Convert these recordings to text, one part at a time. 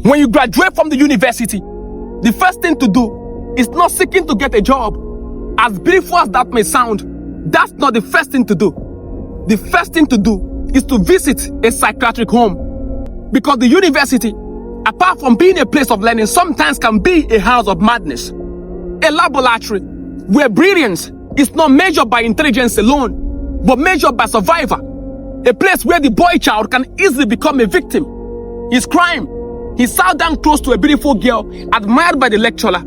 When you graduate from the university, the first thing to do is not seeking to get a job. As beautiful as that may sound, that's not the first thing to do. The first thing to do is to visit a psychiatric home. Because the university, apart from being a place of learning, sometimes can be a house of madness. A laboratory where brilliance is not measured by intelligence alone, but measured by survival. A place where the boy child can easily become a victim. His crime, he sat down close to a beautiful girl admired by the lecturer.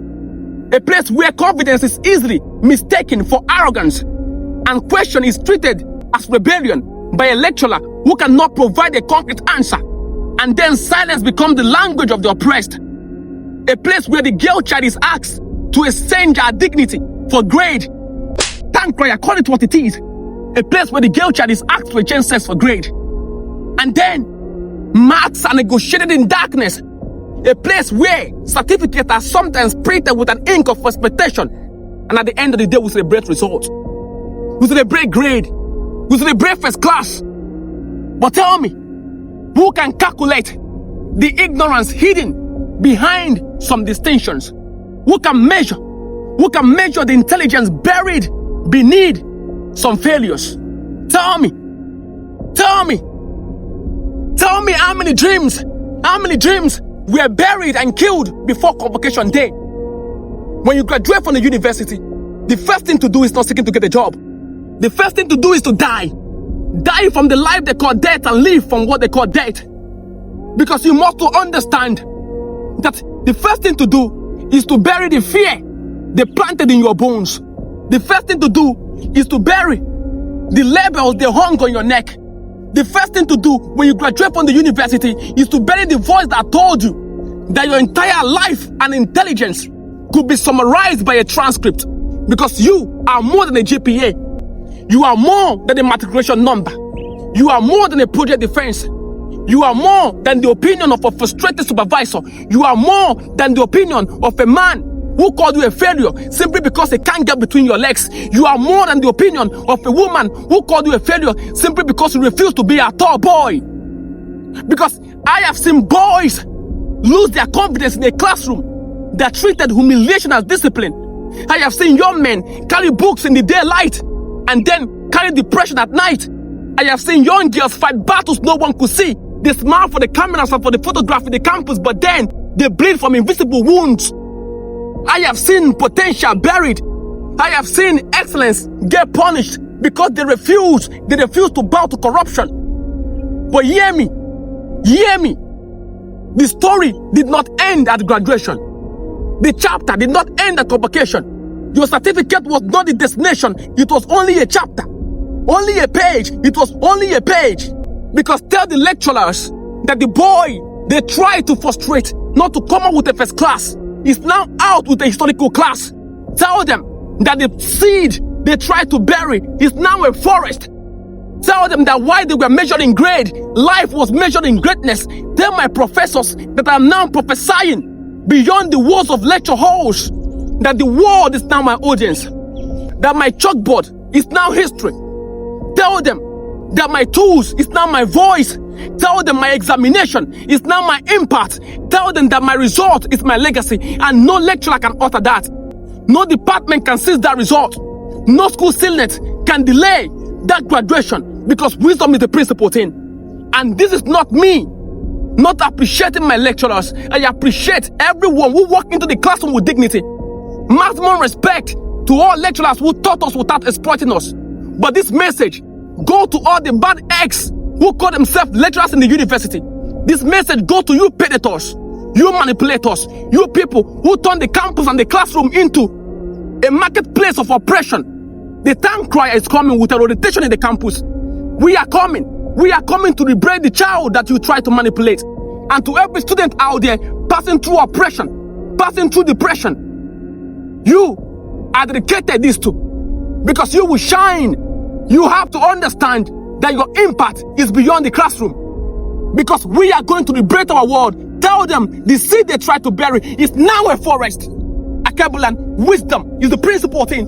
A place where confidence is easily mistaken for arrogance, and question is treated as rebellion by a lecturer who cannot provide a concrete answer. And then silence becomes the language of the oppressed. A place where the girl child is asked to exchange her dignity for grade. Thank God, call it what it is. A place where the girl child is asked to exchange sex for grade. And then marks are negotiated in darkness. A place where certificates are sometimes printed with an ink of expectation. And at the end of the day, we celebrate results. We celebrate grade. We celebrate first class. But tell me, who can calculate the ignorance hidden behind some distinctions? Who can measure the intelligence buried beneath some failures? Tell me how many dreams were buried and killed before convocation day? When you graduate from the university, the first thing to do is not seeking to get a job. The first thing to do is to die. Die from the life they call death and live from what they call death. Because you must understand that the first thing to do is to bury the fear they planted in your bones. The first thing to do is to bury the labels they hung on your neck. The first thing to do when you graduate from the university is to bury the voice that told you that your entire life and intelligence could be summarized by a transcript. Because you are more than a GPA. You are more than a matriculation number. You are more than a project defense. You are more than the opinion of a frustrated supervisor. You are more than the opinion of a man who called you a failure simply because he can't get between your legs. You are more than the opinion of a woman who called you a failure simply because you refuse to be a tall boy. Because I have seen boys lose their confidence in a classroom that treated humiliation as discipline. I have seen young men carry books in the daylight and then carry depression at night. I have seen young girls fight battles no one could see. They smile for the cameras and for the photograph in the campus, but then they bleed from invisible wounds. I have seen potential buried. I have seen excellence get punished because they refuse to bow to corruption. But hear me. The story did not end at graduation. The chapter did not end at convocation. Your certificate was not the destination. It was only a chapter. Only a page. It was only a page. Because tell the lecturers that the boy they tried to frustrate not to come up with a first class is now out with a historical class. Tell them that the seed they tried to bury is now a forest. Tell them that while they were measured in grade, life was measured in greatness. Tell my professors that I am now prophesying beyond the walls of lecture halls, that the world is now my audience, that my chalkboard is now history. Tell them that my tools is now my voice. Tell them my examination is now my impact. Tell them that my result is my legacy, and no lecturer can alter that. No department can seize that result. No school sealnet can delay that graduation, because wisdom is the principal thing. And this is not me not appreciating my lecturers. I appreciate everyone who walked into the classroom with dignity. Maximum respect to all lecturers who taught us without exploiting us. But this message go to all the bad eggs who call themselves lecturers in the university. This message go to you predators, you manipulators, you people who turn the campus and the classroom into a marketplace of oppression. The town crier is coming with a rotation in the campus. We are coming to liberate the child that you try to manipulate. And to every student out there passing through oppression, passing through depression, you are dedicated this to, because you will shine. You have to understand that your impact is beyond the classroom. Because we are going to liberate our world. Tell them the seed they try to bury is now a forest. Akabulan, wisdom is the principal thing.